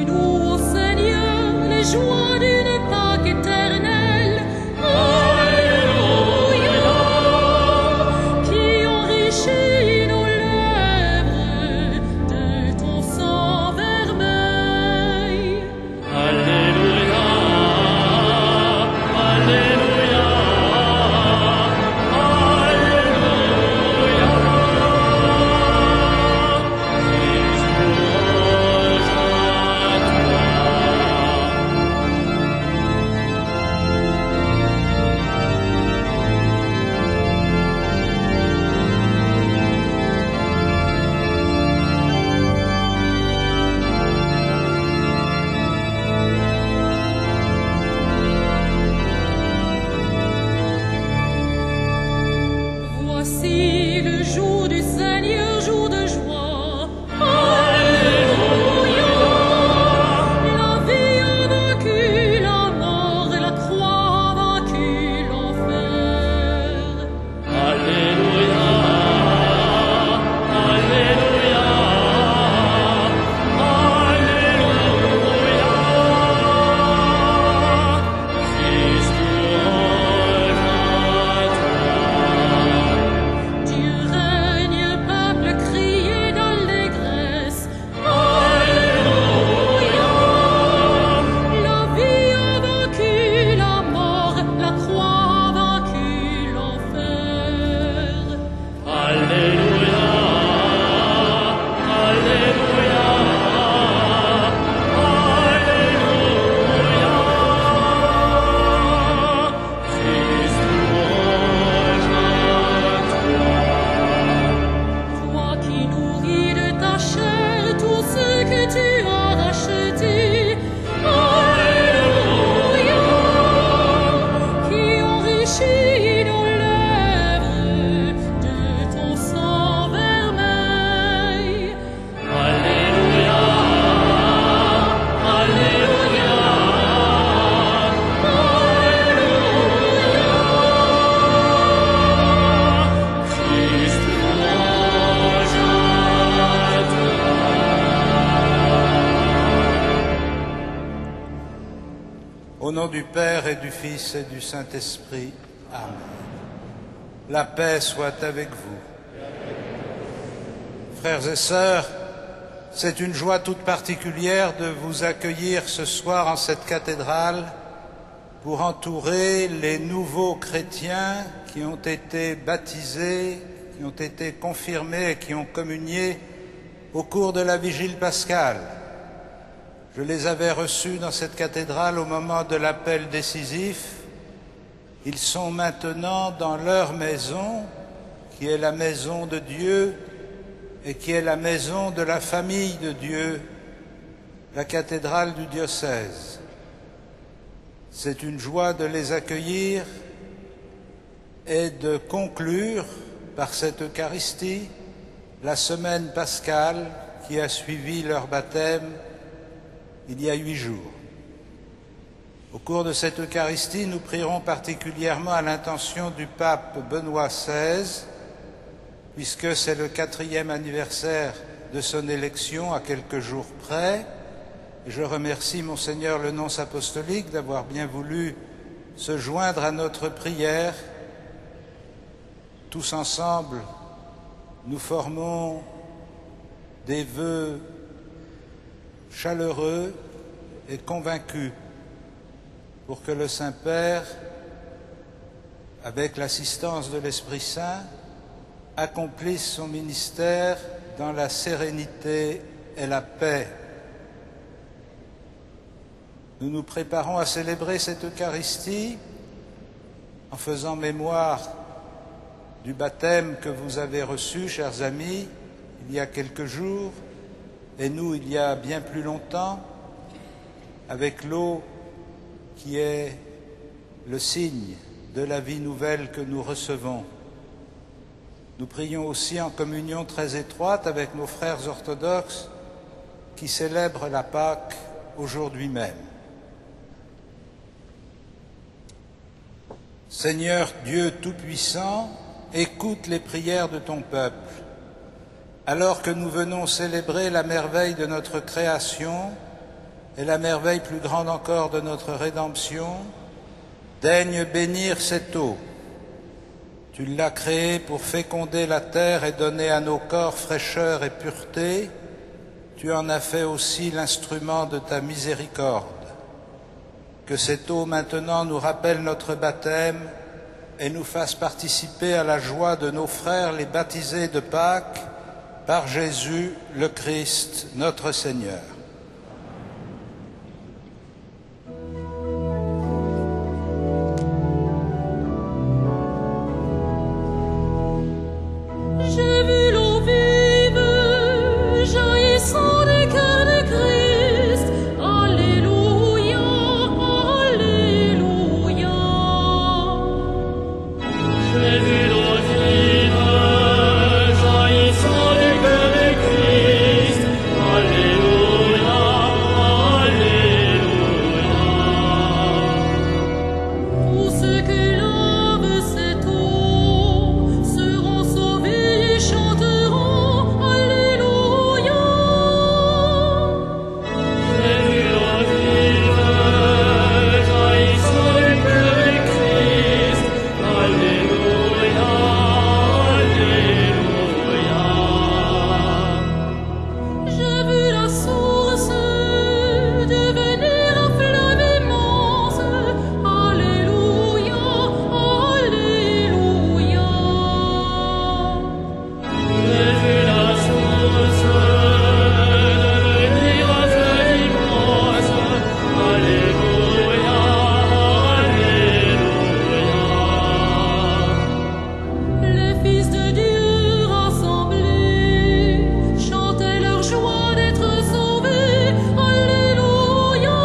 nous au Seigneur les joies d'une Pâque éternelle. Alléluia, qui enrichit nos lèvres de ton sang vermeil. Alléluia, Alléluia, Alléluia. Christ louange à Voici le jour du Seigneur, jour de joie. Alléluia, la vie a vaincu la mort et la croix a vaincu l'enfer. Alléluia, Alléluia, Alléluia. Christ louange à toi. Dieu règne, peuple, criez d'allégresse. Alléluia, la vie a vaincu la mort, la croix a vaincu l'enfer. Alléluia, Alléluia, Alléluia. Christ louange à toi. Toi qui nourris de ta chair tous ceux que tu as rachetés. Alléluia, qui enrichit nos lèvres de ton sang vermeil. Alléluia, Alléluia, Alléluia. Christ louange à toi. Au nom du Père et du Fils et du Saint-Esprit. Amen. La paix soit avec vous. Frères et sœurs, c'est une joie toute particulière de vous accueillir ce soir en cette cathédrale pour entourer les nouveaux chrétiens qui ont été baptisés, qui ont été confirmés et qui ont communié au cours de la vigile pascale. Je les avais reçus dans cette cathédrale au moment de l'appel décisif. Ils sont maintenant dans leur maison, qui est la maison de Dieu et qui est la maison de la famille de Dieu, la cathédrale du diocèse. C'est une joie de les accueillir et de conclure par cette Eucharistie la semaine pascale qui a suivi leur baptême il y a 8 jours. Au cours de cette Eucharistie, nous prierons particulièrement à l'intention du pape Benoît XVI, puisque c'est le 4e anniversaire de son élection à quelques jours près. Et je remercie Monseigneur le nonce apostolique d'avoir bien voulu se joindre à notre prière. Tous ensemble, nous formons des vœux chaleureux et convaincus pour que le Saint-Père, avec l'assistance de l'Esprit Saint, accomplisse son ministère dans la sérénité et la paix. Nous nous préparons à célébrer cette Eucharistie en faisant mémoire du baptême que vous avez reçu, chers amis, il y a quelques jours, et nous, il y a bien plus longtemps, avec l'eau qui est le signe de la vie nouvelle que nous recevons. Nous prions aussi en communion très étroite avec nos frères orthodoxes qui célèbrent la Pâque aujourd'hui même. Seigneur Dieu Tout-Puissant, écoute les prières de ton peuple. Alors que nous venons célébrer la merveille de notre création, et la merveille plus grande encore de notre rédemption, daigne bénir cette eau. Tu l'as créée pour féconder la terre et donner à nos corps fraîcheur et pureté. Tu en as fait aussi l'instrument de ta miséricorde. Que cette eau maintenant nous rappelle notre baptême et nous fasse participer à la joie de nos frères les baptisés de Pâques par Jésus le Christ, notre Seigneur. J'ai vu l'eau vive jaillissant du cœur de Christ. Alléluia, Alléluia. J'ai vu l'eau vive jaillissant du cœur de Christ. Alléluia, Alléluia. Tous ceux qui lavent cette eau seront sauvés et chanteront Alléluia. J'ai vu l'eau vive jaillissant du cœur de Christ. Alléluia, Alléluia. J'ai vu la source devenir un fleuve immense. Alléluia, Alléluia. J'ai vu la source devenir un fleuve immense. Alléluia, Alléluia. Les fils de Dieu rassemblés chantaient leur joie d'être sauvés. Alléluia.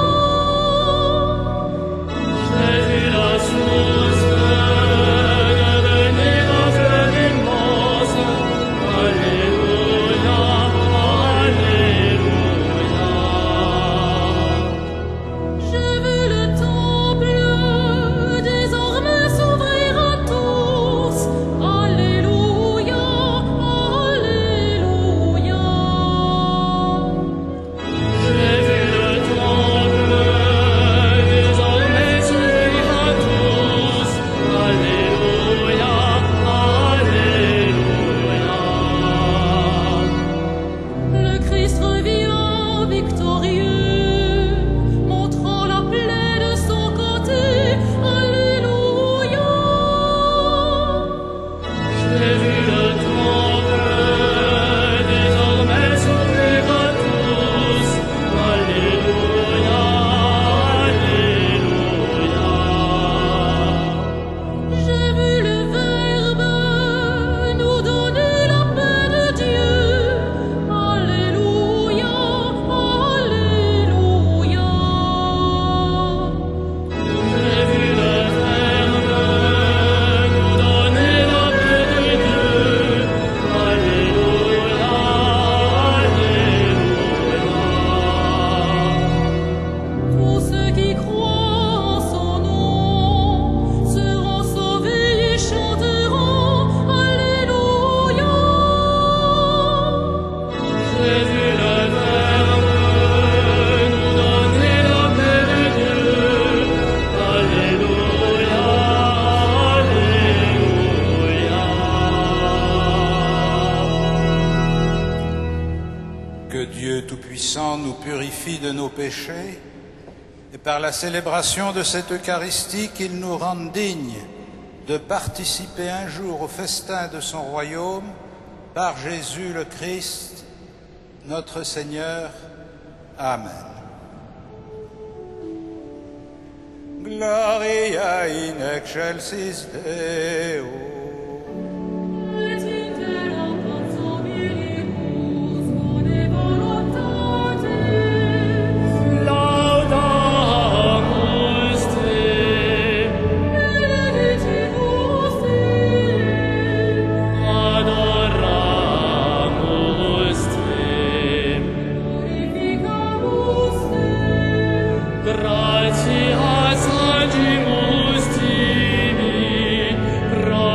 J'ai vu la source devenir un fleuve immense. Alléluia, Alléluia. J'ai vu le temple désormais s'ouvrir à tous. Alléluia, Alléluia. J'ai vu le temple désormais s'ouvrir à tous. Alléluia, Alléluia. Le Christ revient victorieux, montrant la plaie de son côté. Alléluia. J'ai vu le temple désormais s'ouvrir à tous. Alléluia, Alléluia. J'ai vu le Verbe nous donner la paix de Dieu. Alléluia, Alléluia. J'ai vu le Verbe nous donner la paix de Dieu. Alléluia, Alléluia. Tous ceux qui croient en son nom seront sauvés et chanteront Alléluia. J'ai vu le Verbe nous donner la paix de Dieu. Alléluia, Alléluia. Que Dieu Tout-Puissant nous purifie de nos péchés et par la célébration de cette Eucharistie qu'il nous rende dignes de participer un jour au festin de son royaume par Jésus le Christ, notre Seigneur. Amen. Gloria in excelsis Deo. Et interam consobilibus bone voluntatis. Laudamus te. Benedicibus Dei. Adoramus te. Glorificamus te. Gratias agimus tibi, pro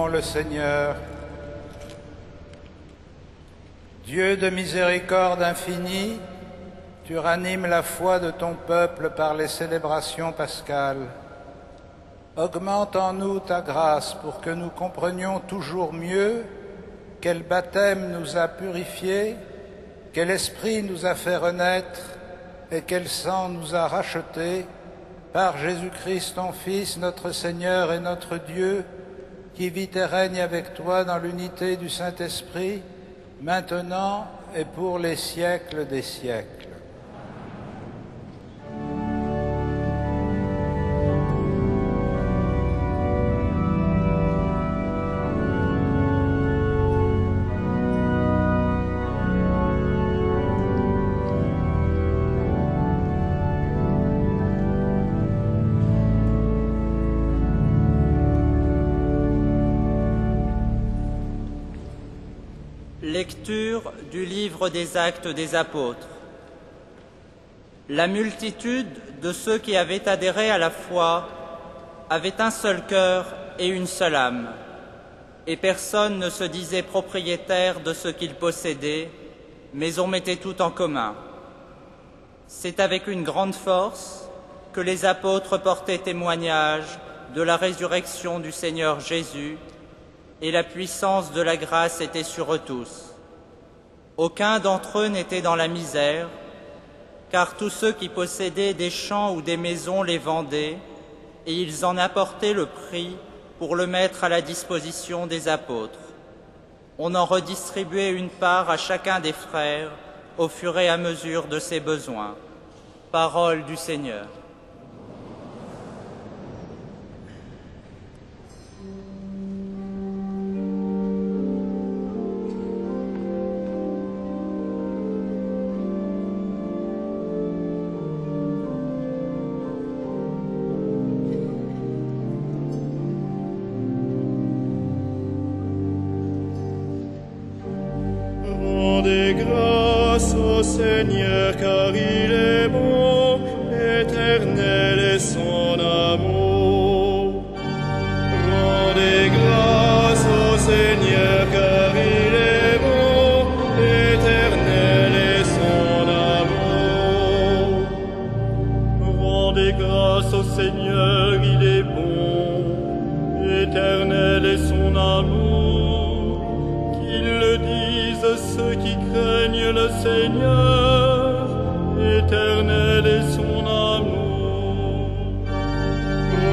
Prions le Seigneur. Dieu de miséricorde infinie, tu ranimes la foi de ton peuple par les célébrations pascales. Augmente en nous ta grâce pour que nous comprenions toujours mieux quel baptême nous a purifiés, quel esprit nous a fait renaître et quel sang nous a rachetés par Jésus-Christ ton Fils, notre Seigneur et notre Dieu, qui vit et règne avec toi dans l'unité du Saint-Esprit, maintenant et pour les siècles des siècles. Lecture du livre des Actes des Apôtres. La multitude de ceux qui avaient adhéré à la foi avait un seul cœur et une seule âme, et personne ne se disait propriétaire de ce qu'il possédait, mais on mettait tout en commun. C'est avec une grande force que les apôtres portaient témoignage de la résurrection du Seigneur Jésus, et la puissance de la grâce était sur eux tous. Aucun d'entre eux n'était dans la misère, car tous ceux qui possédaient des champs ou des maisons les vendaient, et ils en apportaient le prix pour le mettre à la disposition des apôtres. On en redistribuait une part à chacun des frères au fur et à mesure de ses besoins. Parole du Seigneur. Rendez grâce au Seigneur, car il est bon, éternel est son amour. Rendez grâce au Seigneur, car il est bon, éternel est son amour. Rendez grâce au Seigneur, il est bon, éternel est son amour. Qu'ils le disent ceux qui craignent le Seigneur, éternel est son amour.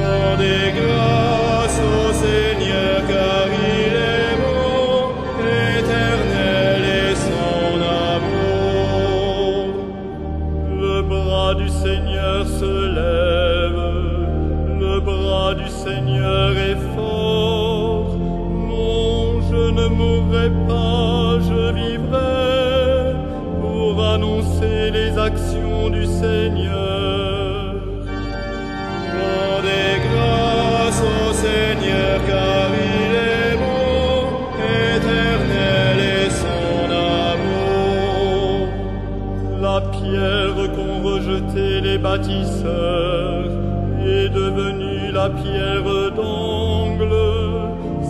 Rendez grâce au Seigneur, car il est bon, éternel est son amour. Le bras du Seigneur se lève, le bras du Seigneur est fort. Non, je ne mourrai pas, je vivrai pour annoncer les actions du Seigneur. Rendez grâce au Seigneur, car il est bon, éternel est son amour. La pierre qu'ont rejetée les bâtisseurs est devenue la pierre d'angle.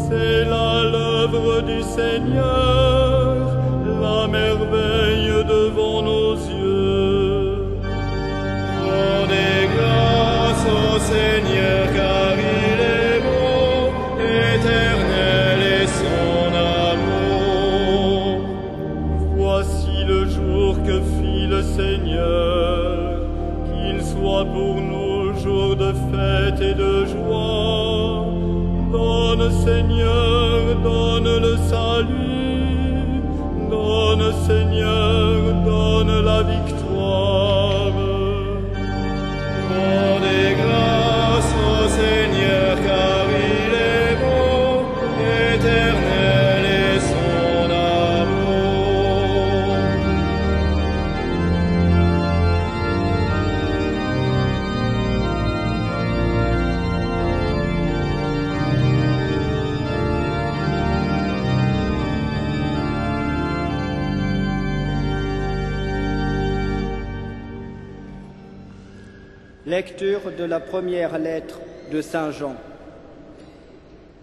C'est là l'œuvre du Seigneur, la merveille devant nos yeux. Rendez grâce au Seigneur, car il est bon, éternel est son amour. Voici le jour que fit le Seigneur, qu'il soit pour nous jour de fête et de joie. Donne, Seigneur, donne le salut, donne, Seigneur, donne la victoire. Rendez grâce au Seigneur, car il est bon, éternel est son amour. Lecture de la première lettre de Saint Jean.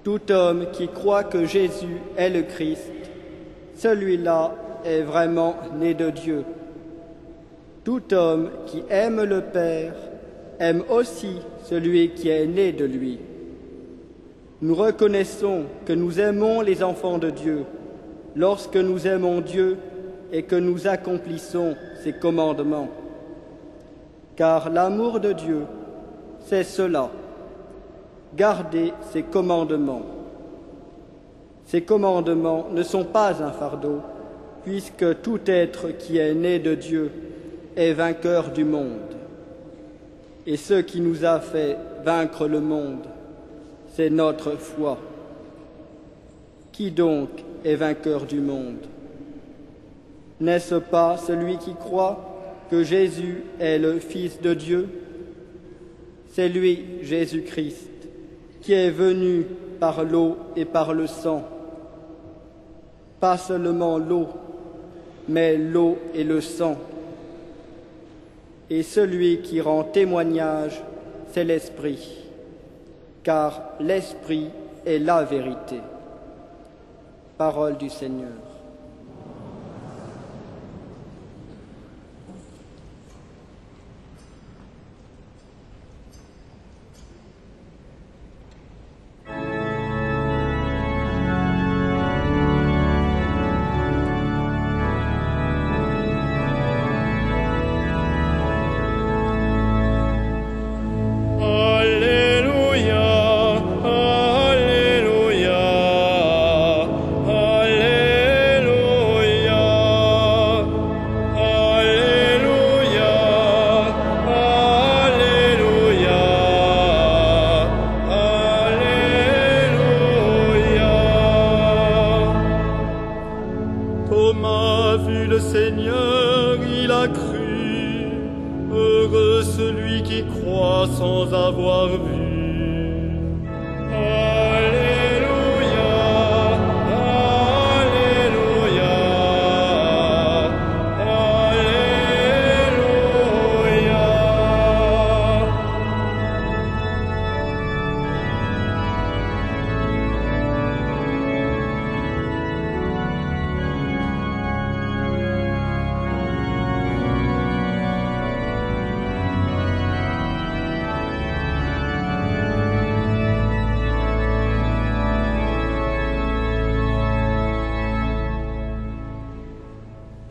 Tout homme qui croit que Jésus est le Christ, celui-là est vraiment né de Dieu. Tout homme qui aime le Père aime aussi celui qui est né de lui. Nous reconnaissons que nous aimons les enfants de Dieu lorsque nous aimons Dieu et que nous accomplissons ses commandements. Car l'amour de Dieu, c'est cela, garder ses commandements. Ces commandements ne sont pas un fardeau, puisque tout être qui est né de Dieu est vainqueur du monde. Et ce qui nous a fait vaincre le monde, c'est notre foi. Qui donc est vainqueur du monde? N'est-ce pas celui qui croit que Jésus est le Fils de Dieu? C'est lui, Jésus-Christ, qui est venu par l'eau et par le sang. Pas seulement l'eau, mais l'eau et le sang. Et celui qui rend témoignage, c'est l'Esprit, car l'Esprit est la vérité. Parole du Seigneur.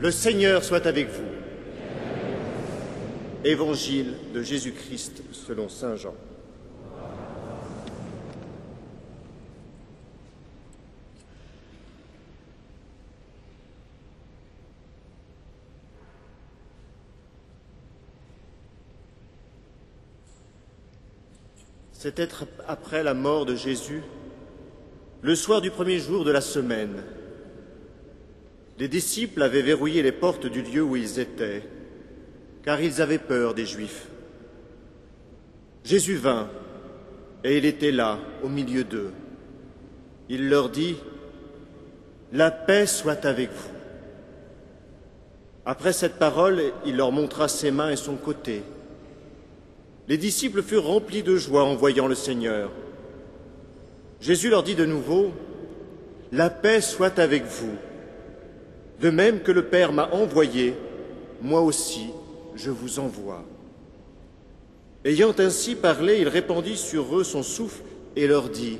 Le Seigneur soit avec vous. Évangile de Jésus-Christ selon saint Jean. C'était après la mort de Jésus, le soir du premier jour de la semaine. Les disciples avaient verrouillé les portes du lieu où ils étaient, car ils avaient peur des Juifs. Jésus vint, et il était là, au milieu d'eux. Il leur dit, « La paix soit avec vous. » Après cette parole, il leur montra ses mains et son côté. Les disciples furent remplis de joie en voyant le Seigneur. Jésus leur dit de nouveau, « La paix soit avec vous. De même que le Père m'a envoyé, moi aussi je vous envoie. » Ayant ainsi parlé, il répandit sur eux son souffle et leur dit,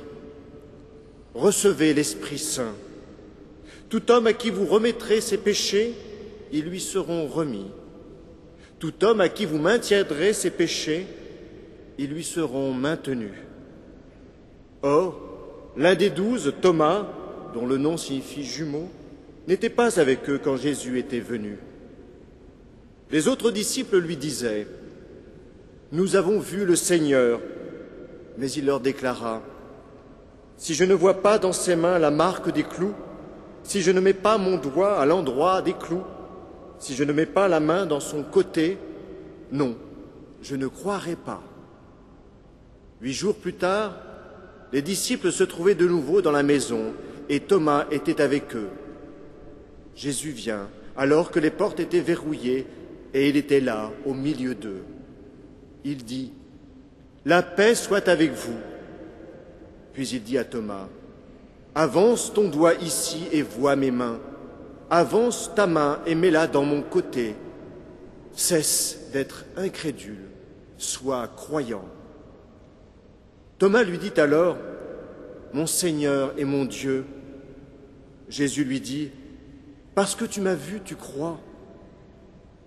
« Recevez l'Esprit Saint. Tout homme à qui vous remettrez ses péchés, ils lui seront remis. Tout homme à qui vous maintiendrez ses péchés, ils lui seront maintenus. » Or, l'un des 12, Thomas, dont le nom signifie jumeau, n'était pas avec eux quand Jésus était venu. Les autres disciples lui disaient, « Nous avons vu le Seigneur. » Mais il leur déclara, « Si je ne vois pas dans ses mains la marque des clous, si je ne mets pas mon doigt à l'endroit des clous, si je ne mets pas la main dans son côté, non, je ne croirai pas. » 8 jours plus tard, les disciples se trouvaient de nouveau dans la maison et Thomas était avec eux. Jésus vient, alors que les portes étaient verrouillées, et il était là, au milieu d'eux. Il dit, « La paix soit avec vous. » Puis il dit à Thomas, « Avance ton doigt ici et vois mes mains. Avance ta main et mets-la dans mon côté. Cesse d'être incrédule, sois croyant. » Thomas lui dit alors, « Mon Seigneur et mon Dieu. » Jésus lui dit, « Parce que tu m'as vu, tu crois.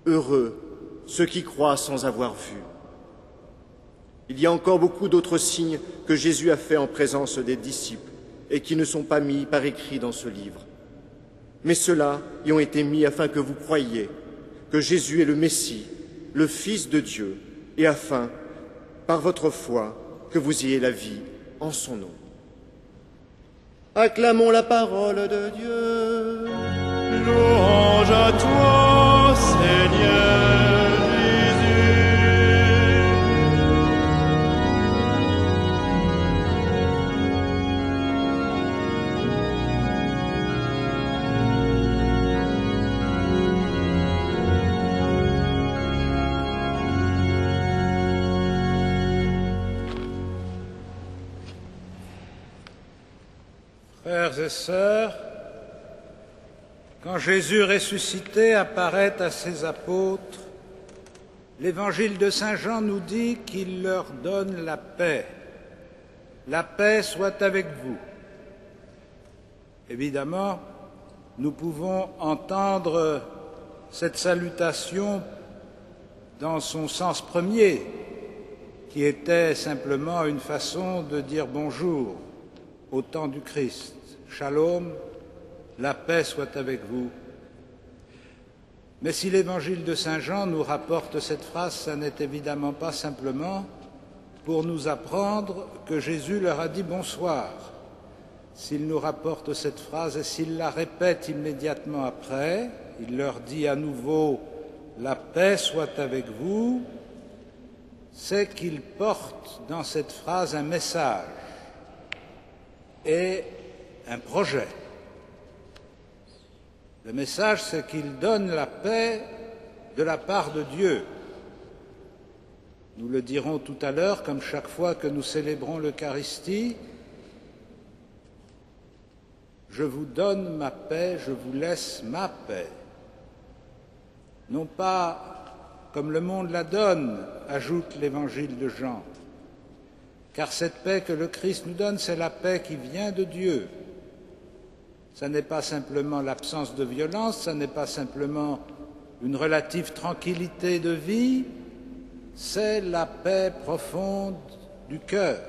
Heureux ceux qui croient sans avoir vu. » Il y a encore beaucoup d'autres signes que Jésus a faits en présence des disciples et qui ne sont pas mis par écrit dans ce livre. Mais ceux-là y ont été mis afin que vous croyiez que Jésus est le Messie, le Fils de Dieu, et afin, par votre foi, que vous ayez la vie en son nom. Acclamons la parole de Dieu. Louange à toi, Seigneur Jésus. Frères et sœurs, quand Jésus ressuscité apparaît à ses apôtres, l'Évangile de Saint Jean nous dit qu'il leur donne la paix. La paix soit avec vous. Évidemment, nous pouvons entendre cette salutation dans son sens premier, qui était simplement une façon de dire bonjour au temps du Christ. Shalom, la paix soit avec vous. Mais si l'Évangile de Saint Jean nous rapporte cette phrase, ça n'est évidemment pas simplement pour nous apprendre que Jésus leur a dit bonsoir. S'il nous rapporte cette phrase et s'il la répète immédiatement après, il leur dit à nouveau « La paix soit avec vous », c'est qu'il porte dans cette phrase un message et un projet. Le message, c'est qu'il donne la paix de la part de Dieu. Nous le dirons tout à l'heure, comme chaque fois que nous célébrons l'Eucharistie. Je vous donne ma paix, je vous laisse ma paix. Non pas comme le monde la donne, ajoute l'Évangile de Jean, car cette paix que le Christ nous donne, c'est la paix qui vient de Dieu. Ce n'est pas simplement l'absence de violence, ce n'est pas simplement une relative tranquillité de vie, c'est la paix profonde du cœur.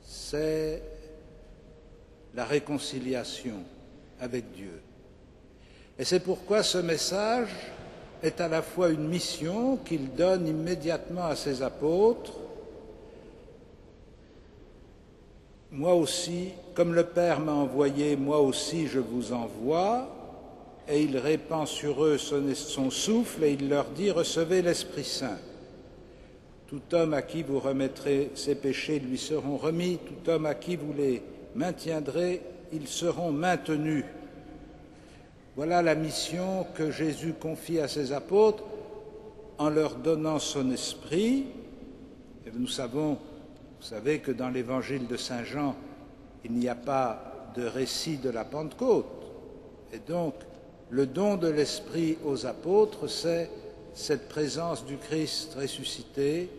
C'est la réconciliation avec Dieu. Et c'est pourquoi ce message est à la fois une mission qu'il donne immédiatement à ses apôtres. Moi aussi, comme le Père m'a envoyé, moi aussi je vous envoie. Et il répand sur eux son souffle et il leur dit, recevez l'Esprit Saint. Tout homme à qui vous remettrez ses péchés lui seront remis, tout homme à qui vous les maintiendrez, ils seront maintenus. Voilà la mission que Jésus confie à ses apôtres en leur donnant son esprit. Et vous savez que dans l'évangile de Saint Jean, il n'y a pas de récit de la Pentecôte. Et donc, le don de l'esprit aux apôtres, c'est cette présence du Christ ressuscité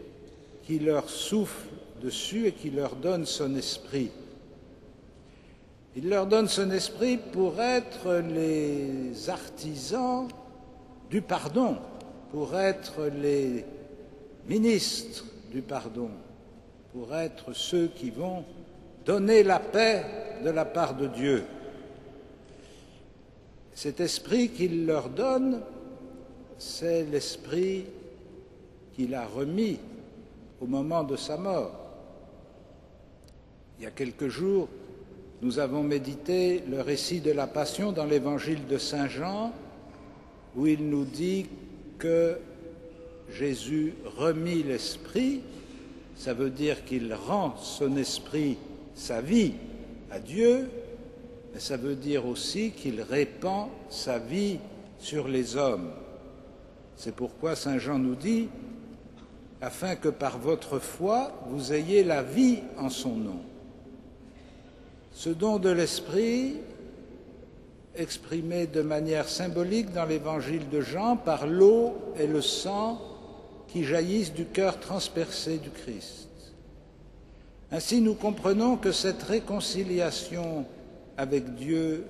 qui leur souffle dessus et qui leur donne son esprit. Il leur donne son esprit pour être les artisans du pardon, pour être les ministres du pardon, pour être ceux qui vont donner la paix de la part de Dieu. Cet esprit qu'il leur donne, c'est l'esprit qu'il a remis au moment de sa mort. Il y a quelques jours, nous avons médité le récit de la Passion dans l'évangile de Saint Jean, où il nous dit que Jésus remit l'esprit, ça veut dire qu'il rend son esprit, sa vie, à Dieu, mais ça veut dire aussi qu'il répand sa vie sur les hommes. C'est pourquoi Saint Jean nous dit afin que par votre foi vous ayez la vie en son nom. Ce don de l'Esprit, exprimé de manière symbolique dans l'évangile de Jean par l'eau et le sang qui jaillissent du cœur transpercé du Christ. Ainsi, nous comprenons que cette réconciliation avec Dieu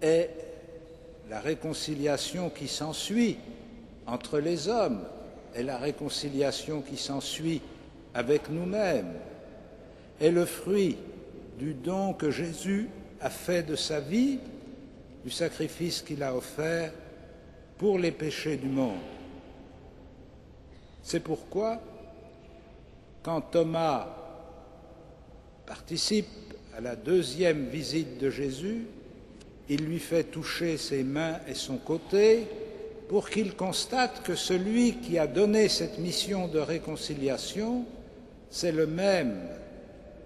est la réconciliation qui s'ensuit entre les hommes et la réconciliation qui s'ensuit avec nous-mêmes, est le fruit du don que Jésus a fait de sa vie, du sacrifice qu'il a offert pour les péchés du monde. C'est pourquoi, quand Thomas participe à la deuxième visite de Jésus, il lui fait toucher ses mains et son côté pour qu'il constate que celui qui a donné cette mission de réconciliation, c'est le même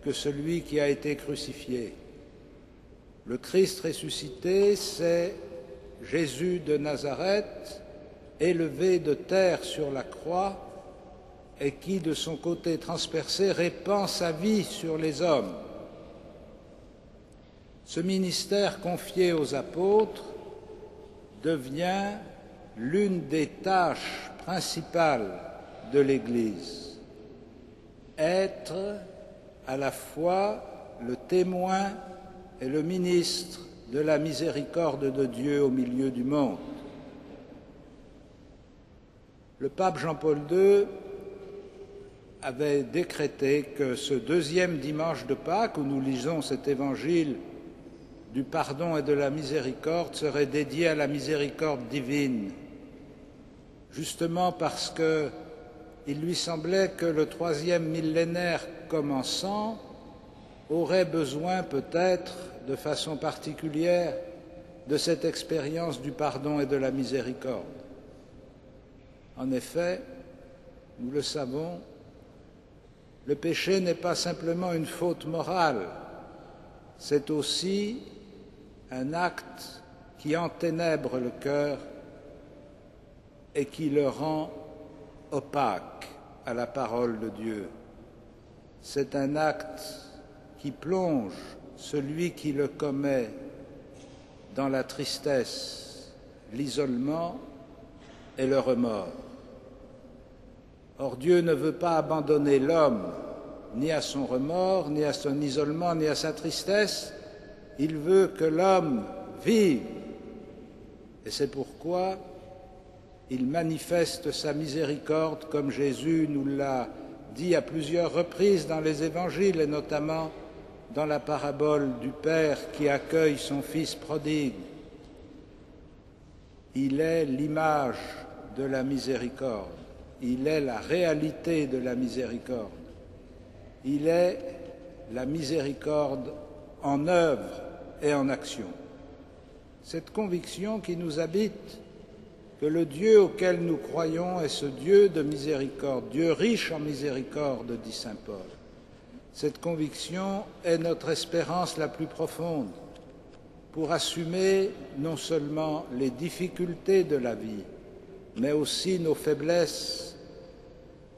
que celui qui a été crucifié. Le Christ ressuscité, c'est Jésus de Nazareth, élevé de terre sur la croix, et qui, de son côté transpercé, répand sa vie sur les hommes. Ce ministère confié aux apôtres devient l'une des tâches principales de l'Église. Être à la fois le témoin et le ministre de la miséricorde de Dieu au milieu du monde. Le pape Jean-Paul II avait décrété que ce deuxième dimanche de Pâques, où nous lisons cet évangile du pardon et de la miséricorde, serait dédié à la miséricorde divine, justement parce qu'il lui semblait que le troisième millénaire commençant aurait besoin peut-être de façon particulière de cette expérience du pardon et de la miséricorde. En effet, nous le savons, le péché n'est pas simplement une faute morale, c'est aussi un acte qui enténèbre le cœur et qui le rend opaque à la parole de Dieu. C'est un acte qui plonge celui qui le commet dans la tristesse, l'isolement et le remords. Or, Dieu ne veut pas abandonner l'homme ni à son remords, ni à son isolement, ni à sa tristesse. Il veut que l'homme vive. Et c'est pourquoi il manifeste sa miséricorde, comme Jésus nous l'a dit à plusieurs reprises dans les évangiles, et notamment dans la parabole du Père qui accueille son fils prodigue. Il est l'image de la miséricorde. Il est la réalité de la miséricorde. Il est la miséricorde en œuvre et en action. Cette conviction qui nous habite, que le Dieu auquel nous croyons est ce Dieu de miséricorde, Dieu riche en miséricorde, dit saint Paul. Cette conviction est notre espérance la plus profonde pour assumer non seulement les difficultés de la vie, mais aussi nos faiblesses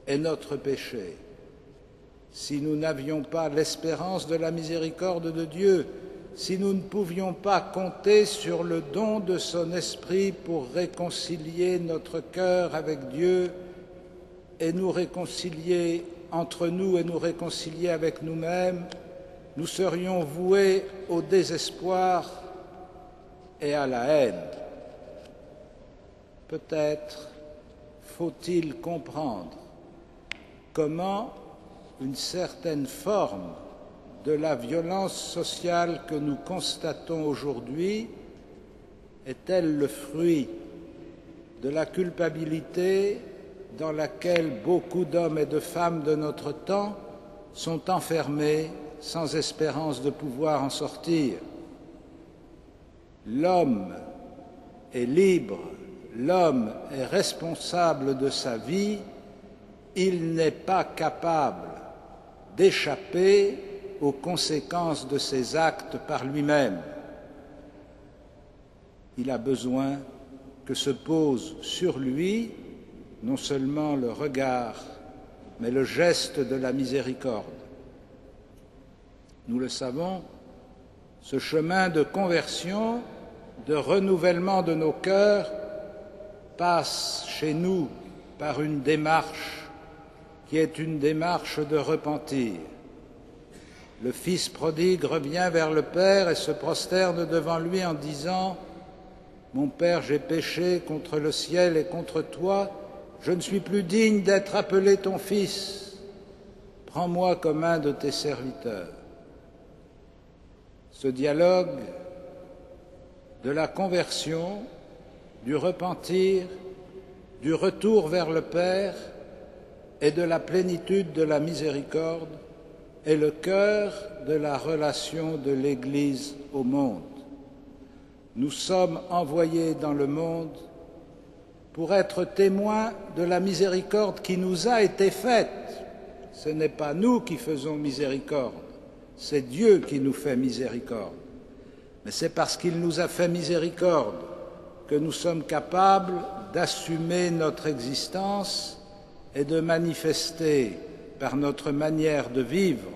et notre péché. Si nous n'avions pas l'espérance de la miséricorde de Dieu, si nous ne pouvions pas compter sur le don de son esprit pour réconcilier notre cœur avec Dieu et nous réconcilier entre nous et nous réconcilier avec nous-mêmes, nous serions voués au désespoir et à la haine. Peut-être faut-il comprendre comment une certaine forme de la violence sociale que nous constatons aujourd'hui est-elle le fruit de la culpabilité dans laquelle beaucoup d'hommes et de femmes de notre temps sont enfermés sans espérance de pouvoir en sortir. L'homme est libre, l'homme est responsable de sa vie, il n'est pas capable d'échapper aux conséquences de ses actes par lui-même. Il a besoin que se pose sur lui non seulement le regard, mais le geste de la miséricorde. Nous le savons, ce chemin de conversion, de renouvellement de nos cœurs, passe chez nous par une démarche qui est une démarche de repentir. Le Fils prodigue revient vers le Père et se prosterne devant lui en disant « Mon Père, j'ai péché contre le ciel et contre toi, je ne suis plus digne d'être appelé ton fils. Prends-moi comme un de tes serviteurs. » Ce dialogue de la conversion, du repentir, du retour vers le Père et de la plénitude de la miséricorde est le cœur de la relation de l'Église au monde. Nous sommes envoyés dans le monde pour être témoins de la miséricorde qui nous a été faite. Ce n'est pas nous qui faisons miséricorde, c'est Dieu qui nous fait miséricorde. Mais c'est parce qu'il nous a fait miséricorde que nous sommes capables d'assumer notre existence et de manifester par notre manière de vivre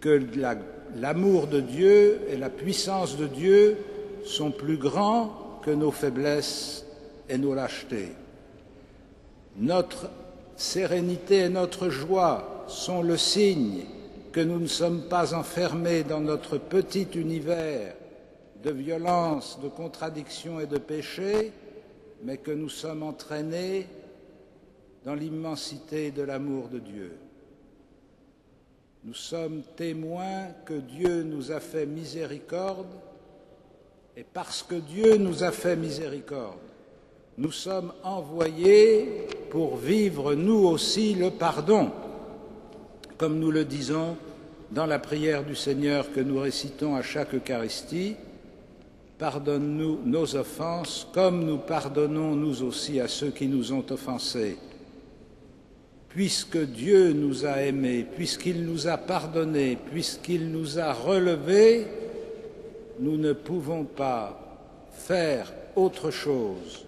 que l'amour de Dieu et la puissance de Dieu sont plus grands que nos faiblesses et nos lâchetés. Notre sérénité et notre joie sont le signe que nous ne sommes pas enfermés dans notre petit univers de violence, de contradiction et de péché, mais que nous sommes entraînés dans l'immensité de l'amour de Dieu. Nous sommes témoins que Dieu nous a fait miséricorde, et parce que Dieu nous a fait miséricorde, nous sommes envoyés pour vivre nous aussi le pardon, comme nous le disons dans la prière du Seigneur que nous récitons à chaque Eucharistie. Pardonne-nous nos offenses, comme nous pardonnons nous aussi à ceux qui nous ont offensés. Puisque Dieu nous a aimés, puisqu'il nous a pardonnés, puisqu'il nous a relevés, nous ne pouvons pas faire autre chose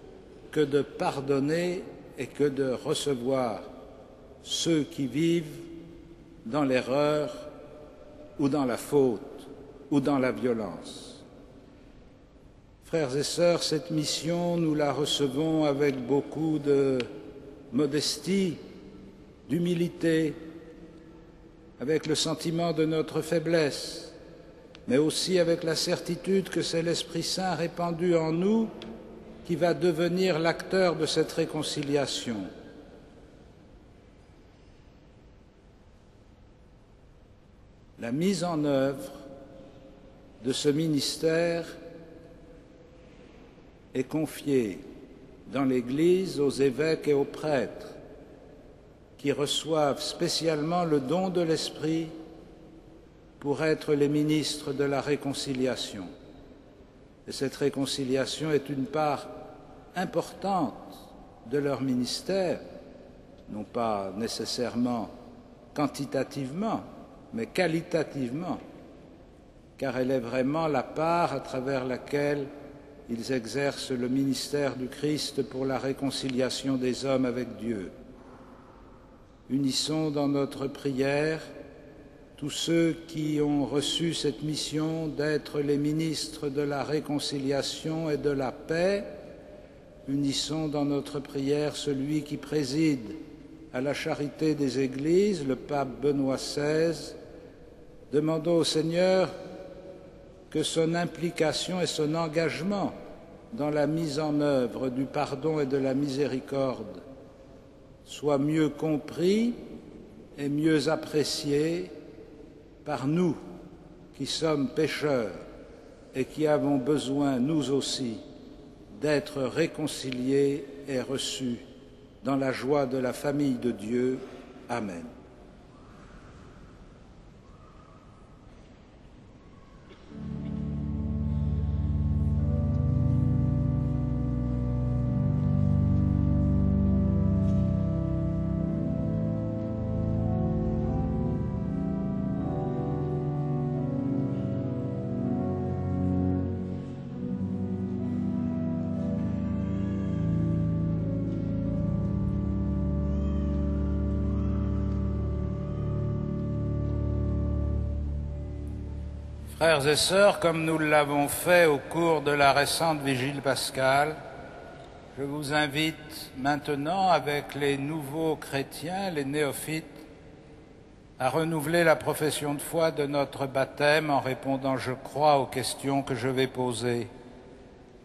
que de pardonner et que de recevoir ceux qui vivent dans l'erreur ou dans la faute ou dans la violence. Frères et sœurs, cette mission, nous la recevons avec beaucoup de modestie, d'humilité, avec le sentiment de notre faiblesse, mais aussi avec la certitude que c'est l'Esprit Saint répandu en nous qui va devenir l'acteur de cette réconciliation. La mise en œuvre de ce ministère est confiée dans l'Église aux évêques et aux prêtres qui reçoivent spécialement le don de l'Esprit pour être les ministres de la réconciliation. Et cette réconciliation est une part importante de leur ministère, non pas nécessairement quantitativement, mais qualitativement, car elle est vraiment la part à travers laquelle ils exercent le ministère du Christ pour la réconciliation des hommes avec Dieu. Unissons dans notre prière tous ceux qui ont reçu cette mission d'être les ministres de la réconciliation et de la paix. Unissons dans notre prière celui qui préside à la charité des Églises, le pape Benoît XVI. Demandons au Seigneur que son implication et son engagement dans la mise en œuvre du pardon et de la miséricorde soient mieux compris et mieux appréciés par nous qui sommes pécheurs et qui avons besoin, nous aussi, d'être réconciliés et reçus dans la joie de la famille de Dieu. Amen. Frères et sœurs, comme nous l'avons fait au cours de la récente vigile pascale, je vous invite maintenant, avec les nouveaux chrétiens, les néophytes, à renouveler la profession de foi de notre baptême en répondant « Je crois » aux questions que je vais poser.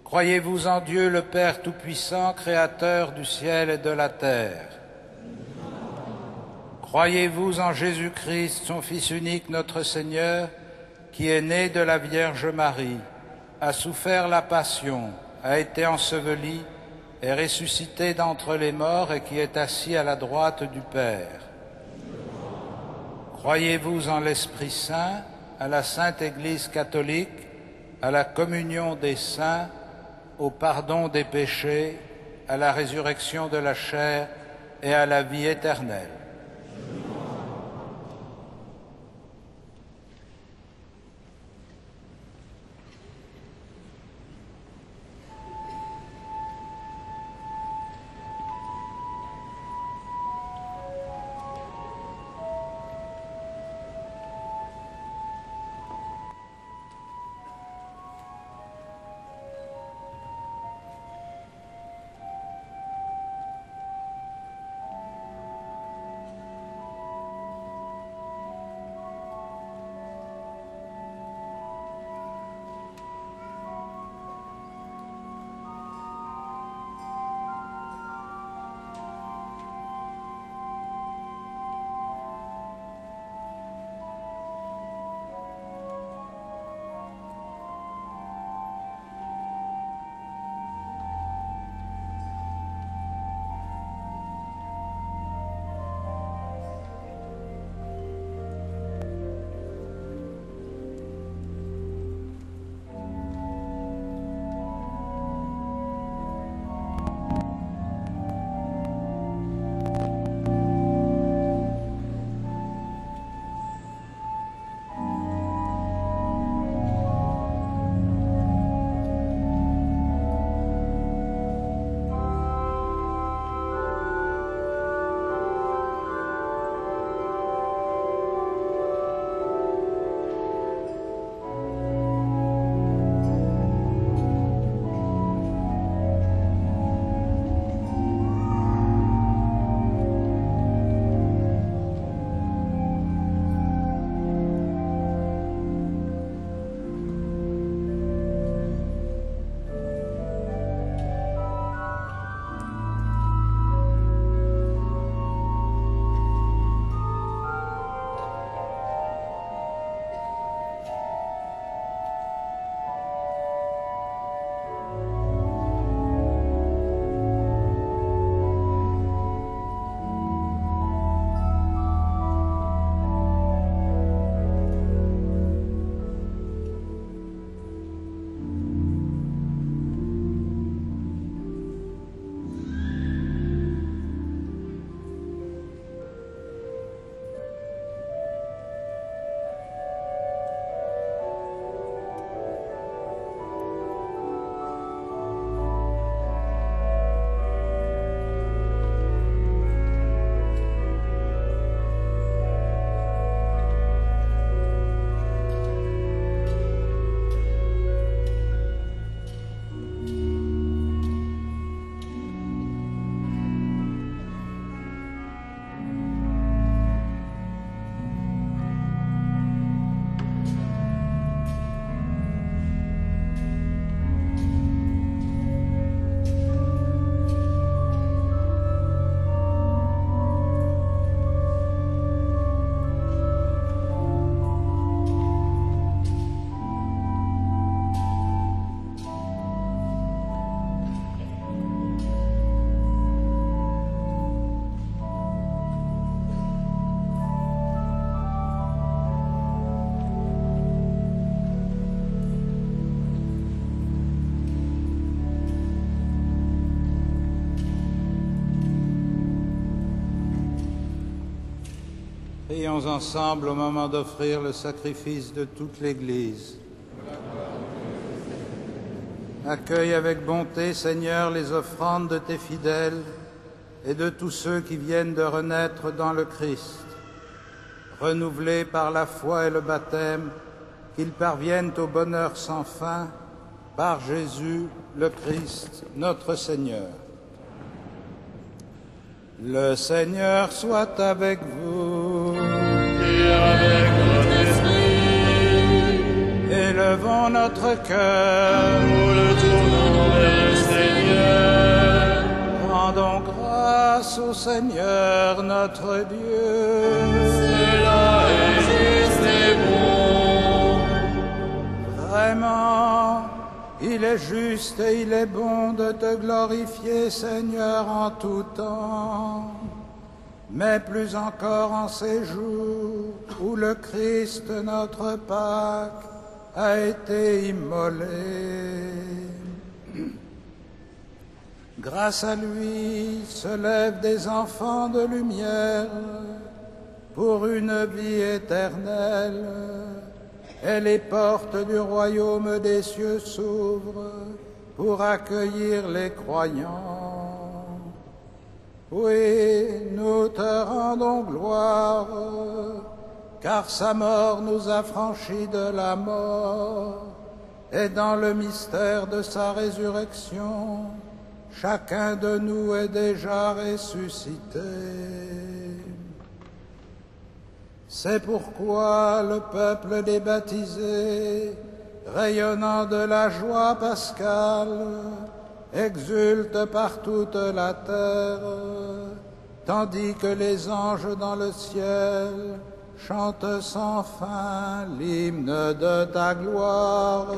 Croyez-vous en Dieu, le Père Tout-Puissant, Créateur du ciel et de la terre? Croyez-vous en Jésus-Christ, son Fils unique, notre Seigneur, qui est né de la Vierge Marie, a souffert la passion, a été enseveli, est ressuscité d'entre les morts et qui est assis à la droite du Père? Croyez-vous en l'Esprit Saint, à la Sainte Église catholique, à la communion des saints, au pardon des péchés, à la résurrection de la chair et à la vie éternelle? Prions ensemble au moment d'offrir le sacrifice de toute l'Église. Accueille avec bonté, Seigneur, les offrandes de tes fidèles et de tous ceux qui viennent de renaître dans le Christ. Renouvelés par la foi et le baptême, qu'ils parviennent au bonheur sans fin par Jésus le Christ, notre Seigneur. Le Seigneur soit avec vous. Et avec votre esprit. Élevons notre cœur. Nous le tournons vers le Seigneur. Rendons grâce au Seigneur notre Dieu. Cela est juste et bon. Vraiment, il est juste et il est bon de te glorifier, Seigneur, en tout temps, mais plus encore en ces jours où le Christ, notre Pâque, a été immolé. Grâce à lui se lèvent des enfants de lumière pour une vie éternelle, et les portes du royaume des cieux s'ouvrent pour accueillir les croyants. Oui, nous te rendons gloire, car sa mort nous a franchis de la mort, et dans le mystère de sa résurrection, chacun de nous est déjà ressuscité. C'est pourquoi le peuple des baptisés, rayonnant de la joie pascale, exulte par toute la terre, tandis que les anges dans le ciel chantent sans fin l'hymne de ta gloire.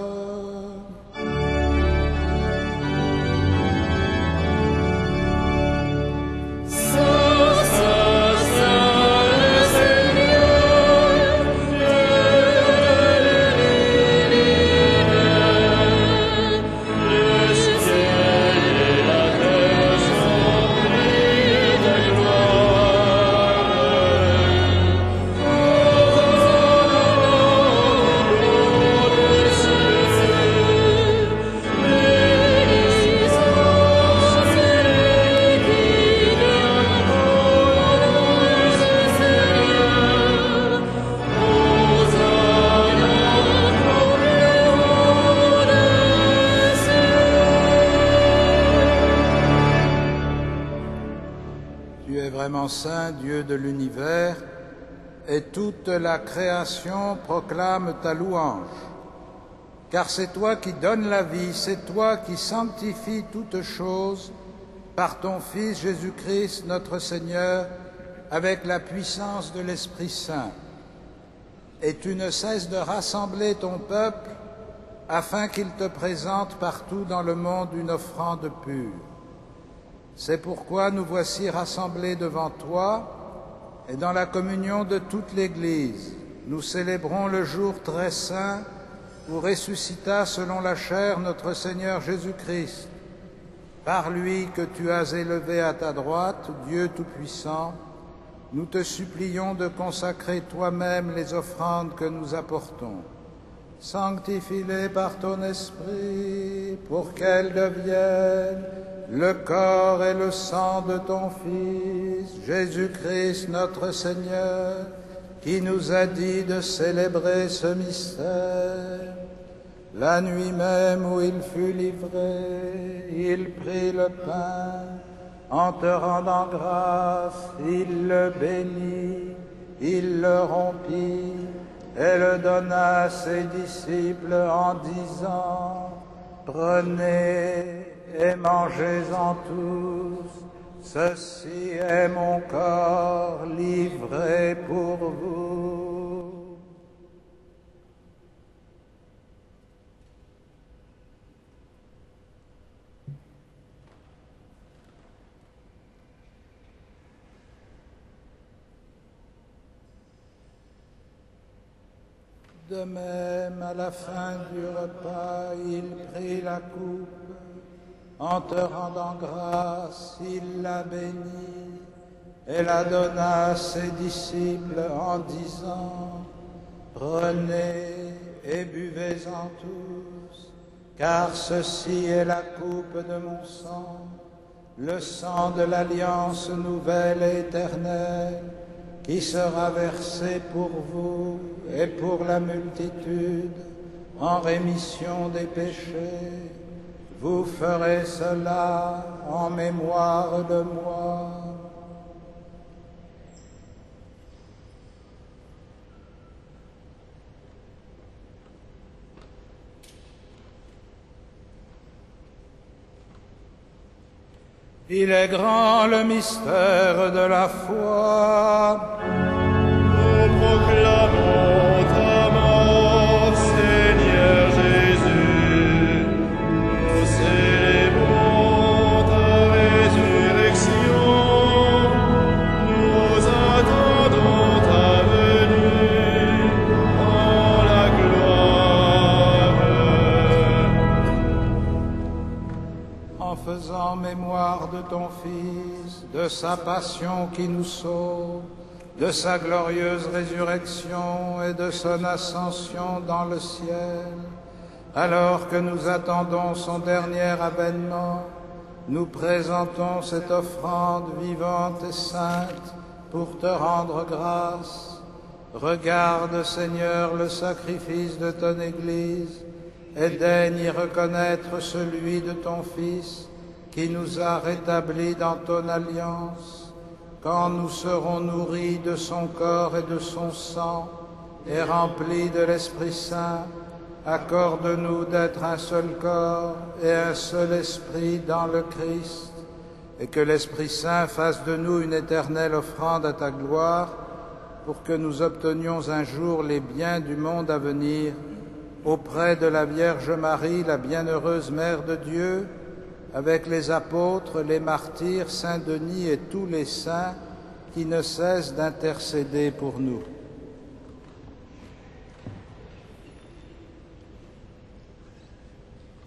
Saint Dieu de l'univers, et toute la création proclame ta louange. Car c'est toi qui donnes la vie, c'est toi qui sanctifies toutes choses par ton Fils Jésus-Christ notre Seigneur, avec la puissance de l'Esprit Saint. Et tu ne cesses de rassembler ton peuple afin qu'il te présente partout dans le monde une offrande pure. C'est pourquoi nous voici rassemblés devant toi, et dans la communion de toute l'Église, nous célébrons le jour très saint où ressuscita selon la chair notre Seigneur Jésus-Christ. Par lui que tu as élevé à ta droite, Dieu Tout-Puissant, nous te supplions de consacrer toi-même les offrandes que nous apportons. Sanctifie-les par ton Esprit, pour qu'elles deviennent le corps et le sang de ton Fils, Jésus-Christ notre Seigneur, qui nous a dit de célébrer ce mystère. La nuit même où il fut livré, il prit le pain, en te rendant grâce, il le bénit, il le rompit, et le donna à ses disciples en disant, « Prenez et mangez-en tous, ceci est mon corps livré pour vous. » De même, à la fin du repas, il prit la coupe. En te rendant grâce, il la bénit et la donna à ses disciples en disant, « Prenez et buvez-en tous, car ceci est la coupe de mon sang, le sang de l'alliance nouvelle et éternelle, qui sera versé pour vous et pour la multitude en rémission des péchés. Vous ferez cela en mémoire de moi. Il est grand le mystère de la foi. Nous proclamons ta mort, Seigneur Jésus. Nous célébrons ta résurrection. Nous attendons ta venue en la gloire. En faisant mémoire de ton Fils, de sa passion qui nous sauve, de sa glorieuse résurrection et de son ascension dans le ciel, alors que nous attendons son dernier avènement, nous présentons cette offrande vivante et sainte pour te rendre grâce. Regarde, Seigneur, le sacrifice de ton Église et daigne y reconnaître celui de ton Fils qui nous a rétablis dans ton alliance. Quand nous serons nourris de son corps et de son sang et remplis de l'Esprit Saint, accorde-nous d'être un seul corps et un seul esprit dans le Christ, et que l'Esprit Saint fasse de nous une éternelle offrande à ta gloire, pour que nous obtenions un jour les biens du monde à venir, auprès de la Vierge Marie, la bienheureuse Mère de Dieu, avec les apôtres, les martyrs, Saint Denis et tous les saints qui ne cessent d'intercéder pour nous.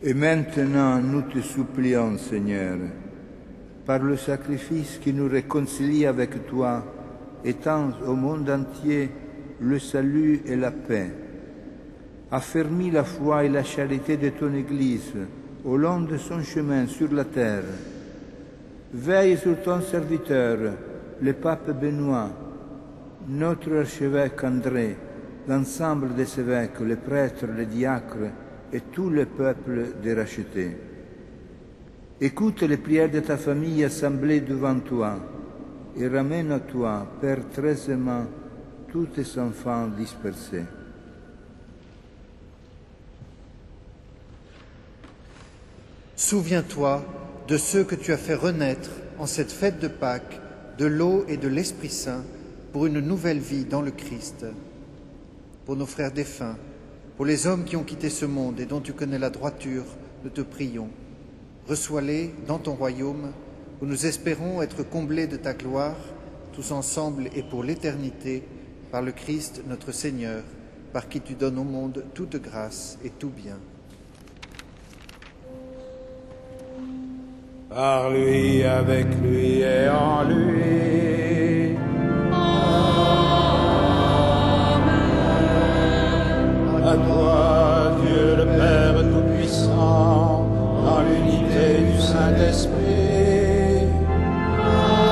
Et maintenant, nous te supplions, Seigneur, par le sacrifice qui nous réconcilie avec toi, étends au monde entier le salut et la paix. Affermis la foi et la charité de ton Église au long de son chemin sur la terre. Veille sur ton serviteur, le pape Benoît, notre archevêque André, l'ensemble des évêques, les prêtres, les diacres et tout le peuple des rachetés. Écoute les prières de ta famille assemblée devant toi et ramène à toi, Père très aimant, tous tes enfants dispersés. Souviens-toi de ceux que tu as fait renaître en cette fête de Pâques, de l'eau et de l'Esprit Saint, pour une nouvelle vie dans le Christ. Pour nos frères défunts, pour les hommes qui ont quitté ce monde et dont tu connais la droiture, nous te prions. Reçois-les dans ton royaume, où nous espérons être comblés de ta gloire, tous ensemble et pour l'éternité, par le Christ notre Seigneur, par qui tu donnes au monde toute grâce et tout bien. Par lui, avec lui et en lui. Amen. À toi, Dieu le Père Tout-Puissant, dans l'unité du Saint-Esprit. Amen.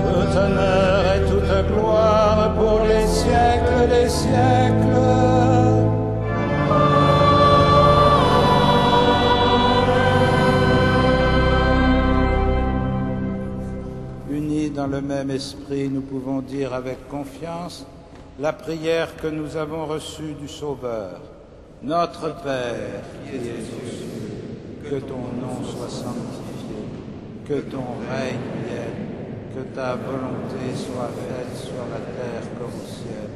Tout honneur et toute gloire pour les siècles des siècles. Dans le même esprit, nous pouvons dire avec confiance la prière que nous avons reçue du Sauveur. Notre Père, qui es aux cieux, que ton nom soit sanctifié, que ton règne vienne, que ta volonté soit faite sur la terre comme au ciel.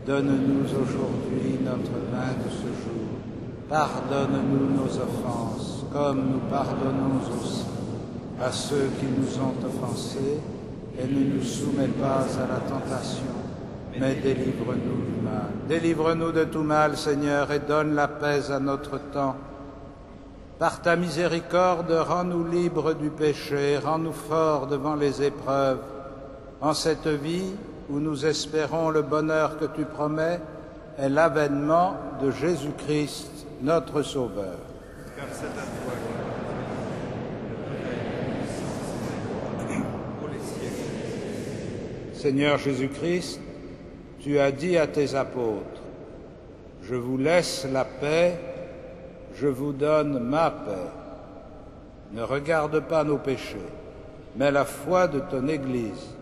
Donne-nous aujourd'hui notre pain de ce jour. Pardonne-nous nos offenses, comme nous pardonnons aussi à ceux qui nous ont offensés, et ne nous soumets pas à la tentation, mais délivre-nous du mal. Délivre-nous de tout mal, Seigneur, et donne la paix à notre temps. Par ta miséricorde, rends-nous libres du péché, rends-nous forts devant les épreuves. En cette vie où nous espérons le bonheur que tu promets et l'avènement de Jésus-Christ, notre Sauveur. Car c'est à toi Seigneur Jésus-Christ, tu as dit à tes apôtres, « Je vous laisse la paix, je vous donne ma paix. Ne regarde pas nos péchés, mais la foi de ton Église.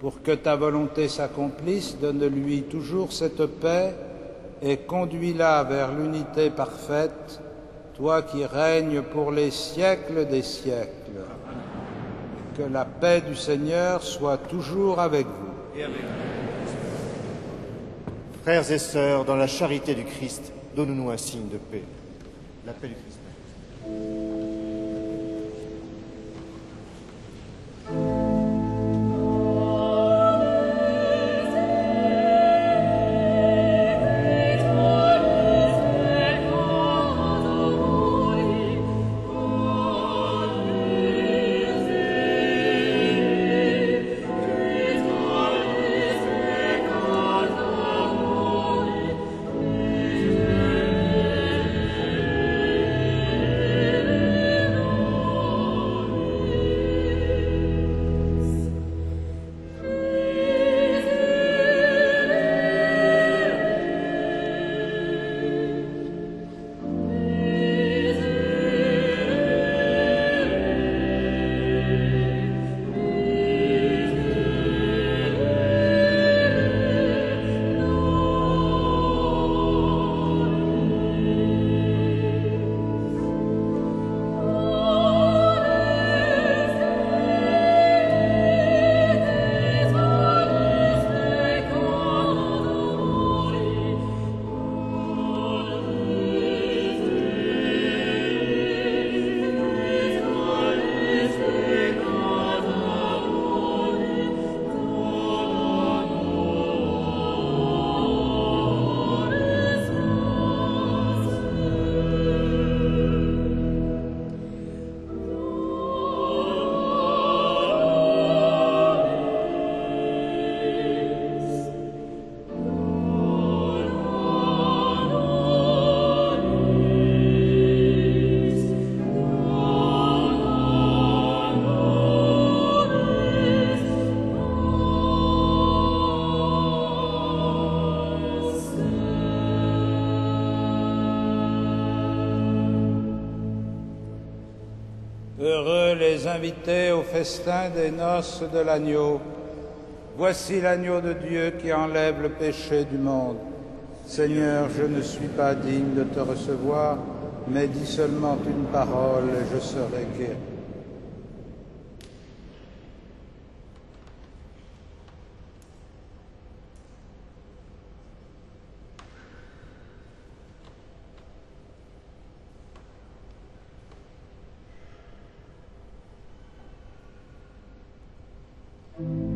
Pour que ta volonté s'accomplisse, donne-lui toujours cette paix et conduis-la vers l'unité parfaite, toi qui règnes pour les siècles des siècles. Que la paix du Seigneur soit toujours avec vous. Et avec vous. Frères et sœurs, dans la charité du Christ, donnons-nous un signe de paix. La paix du Christ. Heureux les invités au festin des noces de l'agneau. Voici l'agneau de Dieu qui enlève le péché du monde. Seigneur, je ne suis pas digne de te recevoir, mais dis seulement une parole et je serai guéri. Amen.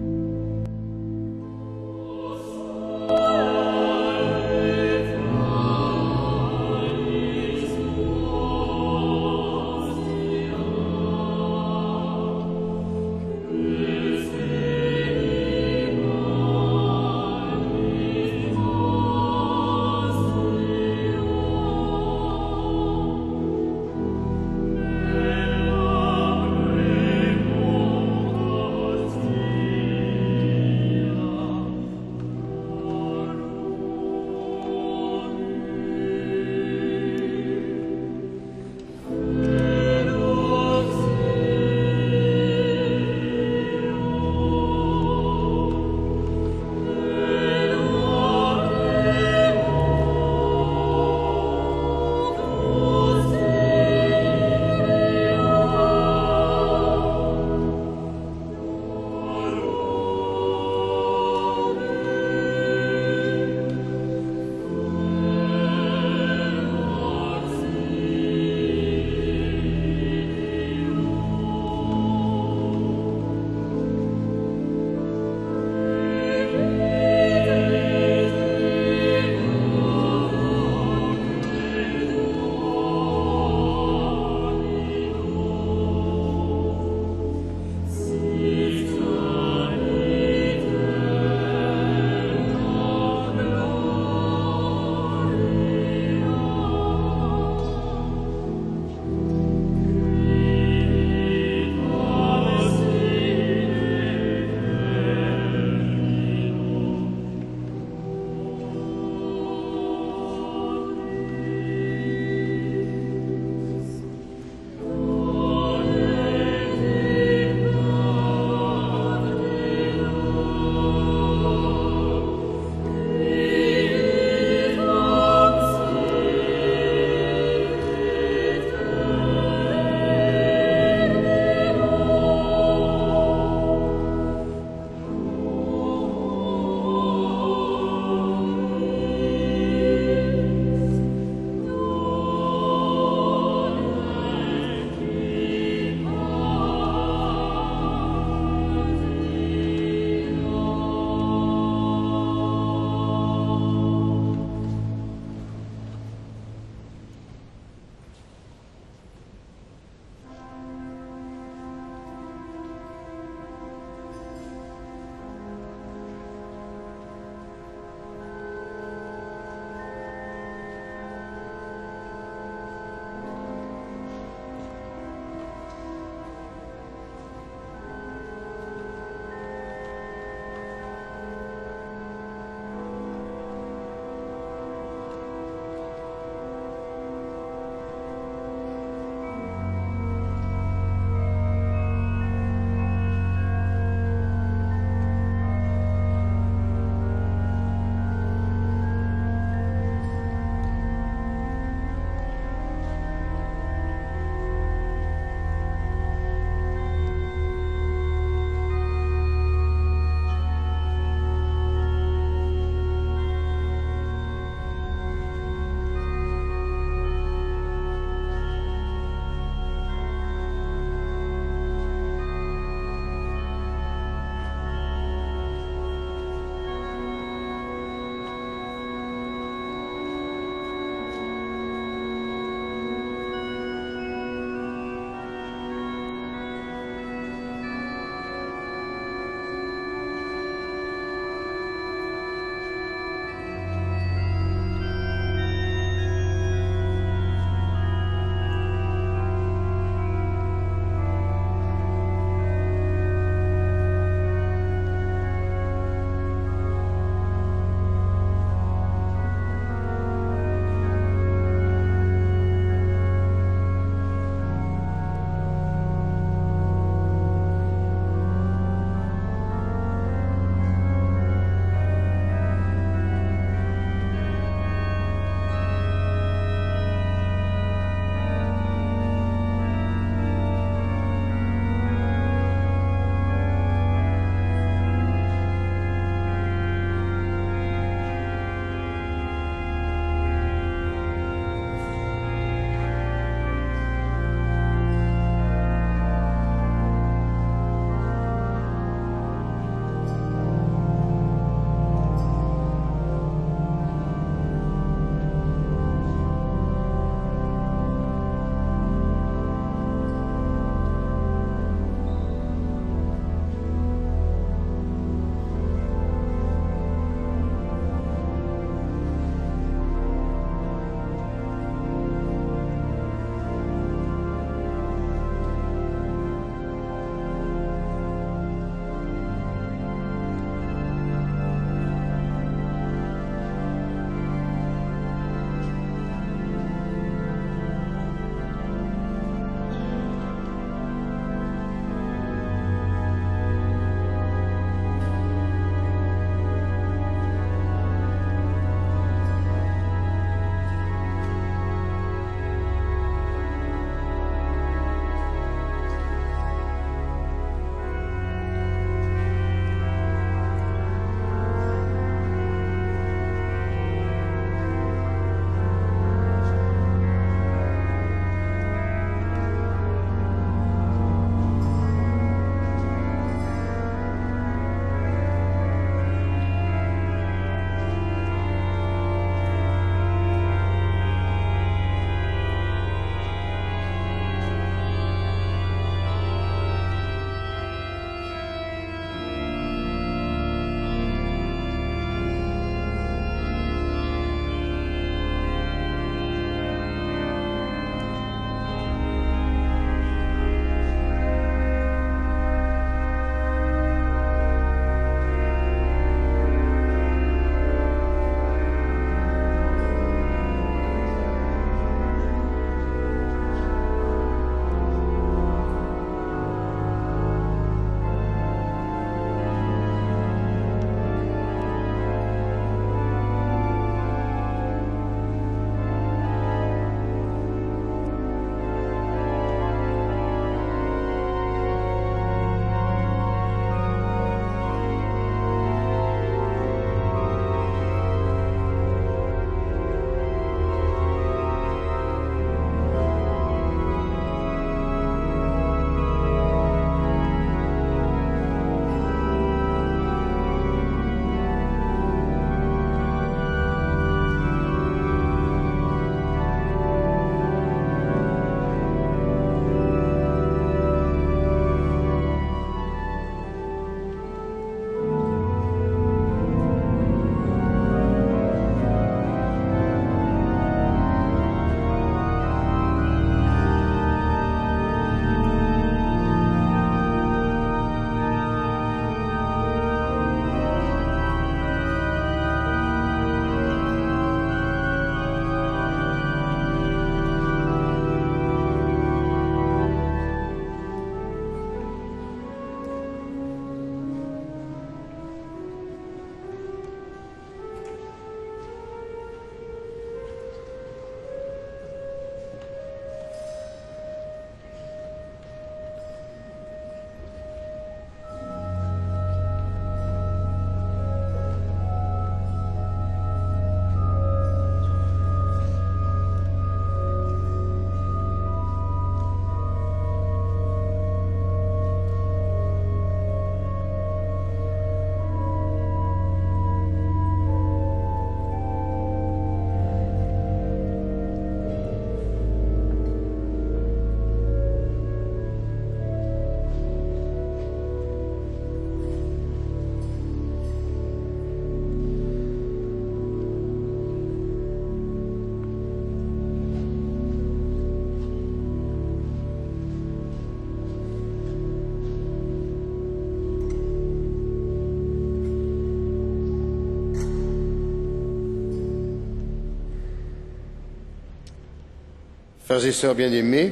Frères et sœurs bien-aimés,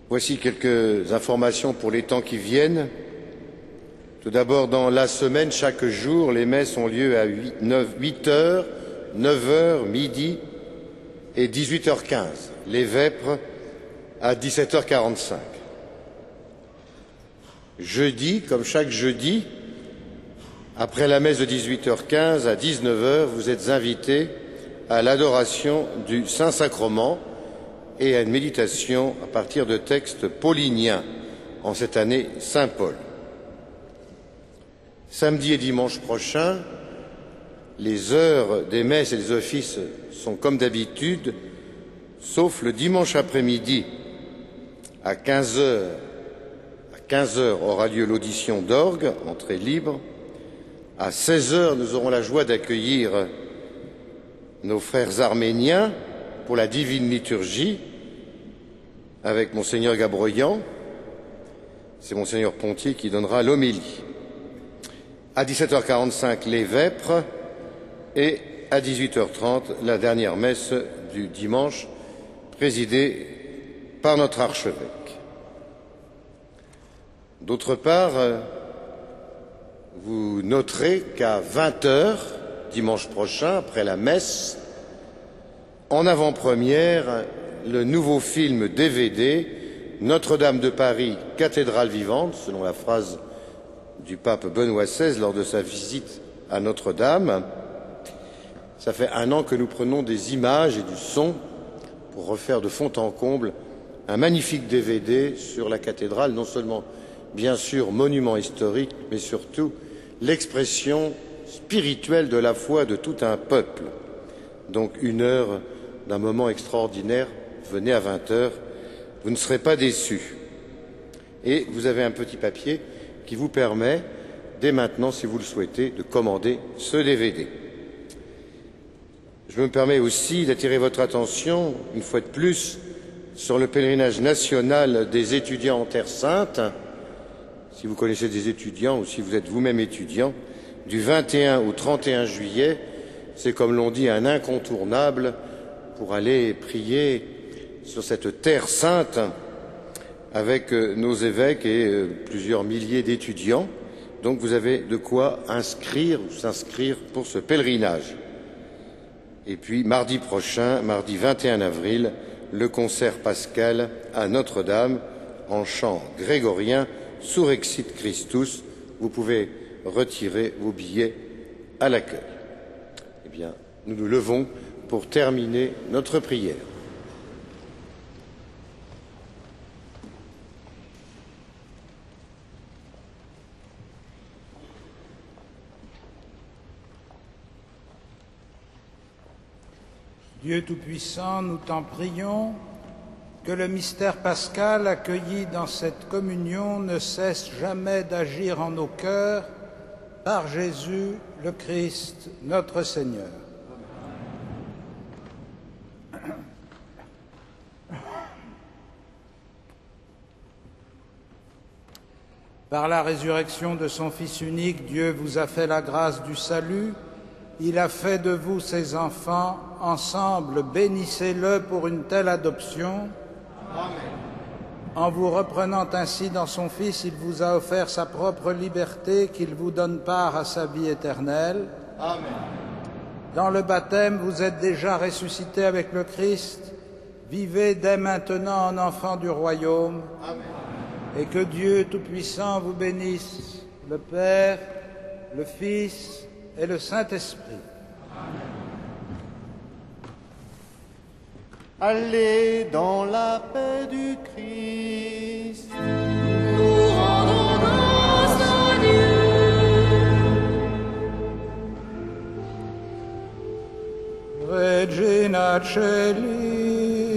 voici quelques informations pour les temps qui viennent. Tout d'abord, dans la semaine, chaque jour, les messes ont lieu à 8 heures, 9 heures, midi et 18h15. Les vêpres à 17h45. Jeudi, comme chaque jeudi, après la messe de 18h15 à 19h, vous êtes invités à l'adoration du Saint-Sacrement et à une méditation à partir de textes pauliniens, en cette année Saint-Paul. Samedi et dimanche prochain, les heures des messes et des offices sont comme d'habitude, sauf le dimanche après-midi à 15h. À 15h aura lieu l'audition d'orgue, entrée libre. À 16h, nous aurons la joie d'accueillir nos frères arméniens pour la divine liturgie avec Monseigneur Gabroyan. C'est Monseigneur Pontier qui donnera l'homélie. À 17h45, les vêpres et à 18h30, la dernière messe du dimanche présidée par notre archevêque. D'autre part, vous noterez qu'à 20h, dimanche prochain, après la messe, en avant-première, le nouveau film DVD Notre-Dame de Paris, cathédrale vivante, selon la phrase du pape Benoît XVI lors de sa visite à Notre-Dame. Ça fait 1 an que nous prenons des images et du son pour refaire de fond en comble un magnifique DVD sur la cathédrale, non seulement, bien sûr, monument historique, mais surtout l'expression spirituelle de la foi de tout un peuple. Donc 1 heure d'un moment extraordinaire, venez à 20h, vous ne serez pas déçus. Et vous avez un petit papier qui vous permet, dès maintenant, si vous le souhaitez, de commander ce DVD. Je me permets aussi d'attirer votre attention, une fois de plus, sur le pèlerinage national des étudiants en Terre Sainte. Si vous connaissez des étudiants ou si vous êtes vous-même étudiant, du 21 au 31 juillet, c'est comme l'on dit un incontournable pour aller prier sur cette Terre Sainte avec nos évêques et plusieurs milliers d'étudiants. Donc vous avez de quoi inscrire ou s'inscrire pour ce pèlerinage. Et puis mardi prochain, mardi 21 avril, le concert pascal à Notre-Dame en chant grégorien Surrexit Christus. Vous pouvez retirer vos billets à l'accueil. Eh bien, nous nous levons pour terminer notre prière. Dieu Tout-Puissant, nous t'en prions, que le mystère pascal accueilli dans cette communion ne cesse jamais d'agir en nos cœurs par Jésus le Christ, notre Seigneur. Par la résurrection de son Fils unique, Dieu vous a fait la grâce du salut. Il a fait de vous ses enfants. Ensemble, bénissez-le pour une telle adoption. Amen. En vous reprenant ainsi dans son Fils, il vous a offert sa propre liberté, qu'il vous donne part à sa vie éternelle. Amen. Dans le baptême, vous êtes déjà ressuscités avec le Christ. Vivez dès maintenant en enfants du royaume. Amen. Et que Dieu Tout-Puissant vous bénisse, le Père, le Fils et le Saint-Esprit. Allez dans la paix du Christ. Nous rendons grâce à Dieu. Regina Celi.